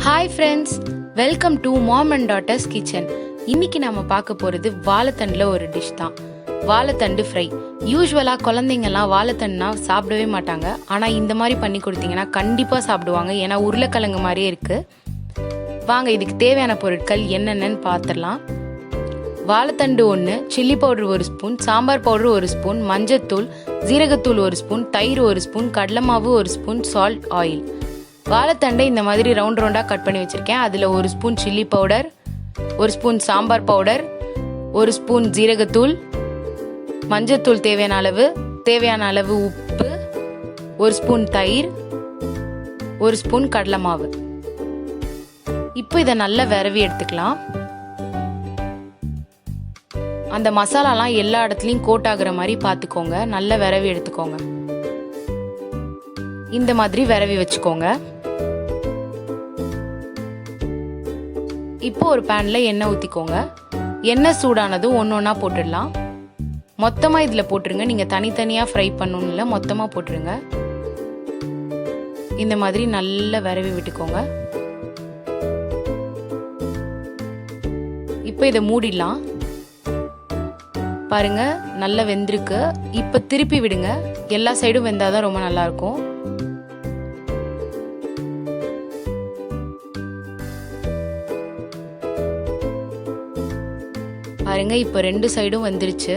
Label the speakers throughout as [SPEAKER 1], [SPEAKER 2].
[SPEAKER 1] Hi friends, welcome to mom and daughters kitchen. இன்னைக்கு நம்ம பார்க்க போகிறது வாழைத்தண்டில் ஒரு டிஷ் தான், வாழைத்தண்டு ஃப்ரை. யூஸ்வலாக குழந்தைங்கள்லாம் வாழைத்தண்டுனா சாப்பிடவே மாட்டாங்க. ஆனால் இந்த மாதிரி பண்ணி கொடுத்தீங்கன்னா கண்டிப்பாக சாப்பிடுவாங்க. ஏன்னா உருளைக்கிழங்கு மாதிரியே இருக்குது. வாங்க இதுக்கு தேவையான பொருட்கள் என்னென்னு பார்த்துடலாம். வாழைத்தண்டு 1, chilli powder 1 spoon, sambar powder 1 spoon, மஞ்சத்தூள், ஜீரகத்தூள் 1 ஸ்பூன், தயிர் 1 ஸ்பூன், கடலை மாவு 1 ஸ்பூன், சால்ட், ஆயில். வாழைத்தண்டை இந்த மாதிரி ரவுண்ட் ரவுண்டாக கட் பண்ணி வச்சுருக்கேன். அதில் 1 spoon chilli powder, 1 spoon sambar powder, 1 spoon ஜீரகத்தூள், மஞ்சத்தூள் தேவையான அளவு உப்பு, 1 ஸ்பூன் தயிர், 1 ஸ்பூன் கடலை மாவு. இப்போ இதை நல்லா விரவி எடுத்துக்கலாம். அந்த மசாலாலாம் எல்லா இடத்துலையும் கோட் ஆகுற மாதிரி பார்த்துக்கோங்க. நல்லா விரவி எடுத்துக்கோங்க. இந்த மாதிரி விரவி வச்சுக்கோங்க. இப்போ ஒரு பேனில் எண்ணெய் ஊற்றிக்கோங்க. எண்ணெய் சூடானதும் ஒன்று ஒன்றா போட்டுடலாம். மொத்தமாக இதில் போட்டுருங்க. நீங்கள் தனித்தனியாக ஃப்ரை பண்ணணும் இல்லை, மொத்தமாக போட்டுருங்க. இந்த மாதிரி நல்லா விரவி விட்டுக்கோங்க. இப்போ இதை மூடிடலாம். பாருங்க, நல்லா வெந்திருக்கு. இப்போ திருப்பி விடுங்க. எல்லா சைடும் வெந்தாதான் ரொம்ப நல்லா இருக்கும். பாருங்க, இப்போ 2 சைடும் வந்துருச்சு.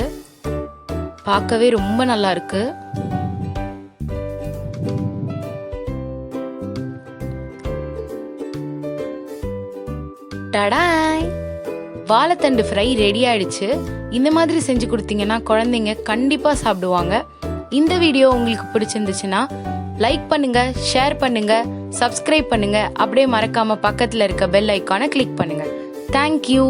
[SPEAKER 1] பார்க்கவே ரொம்ப நல்லா இருக்கு. டடாய், வாழைத்தண்டு ஃப்ரை ரெடி ஆயிடுச்சு. இந்த மாதிரி செஞ்சு கொடுத்தீங்கன்னா குழந்தைங்க கண்டிப்பாக சாப்பிடுவாங்க. இந்த வீடியோ உங்களுக்கு பிடிச்சிருந்துச்சுன்னா லைக் பண்ணுங்க, ஷேர் பண்ணுங்க, சப்ஸ்கிரைப் பண்ணுங்க. அப்படியே மறக்காம பக்கத்தில் இருக்க பெல் ஐக்கானை கிளிக் பண்ணுங்க. தேங்க்யூ.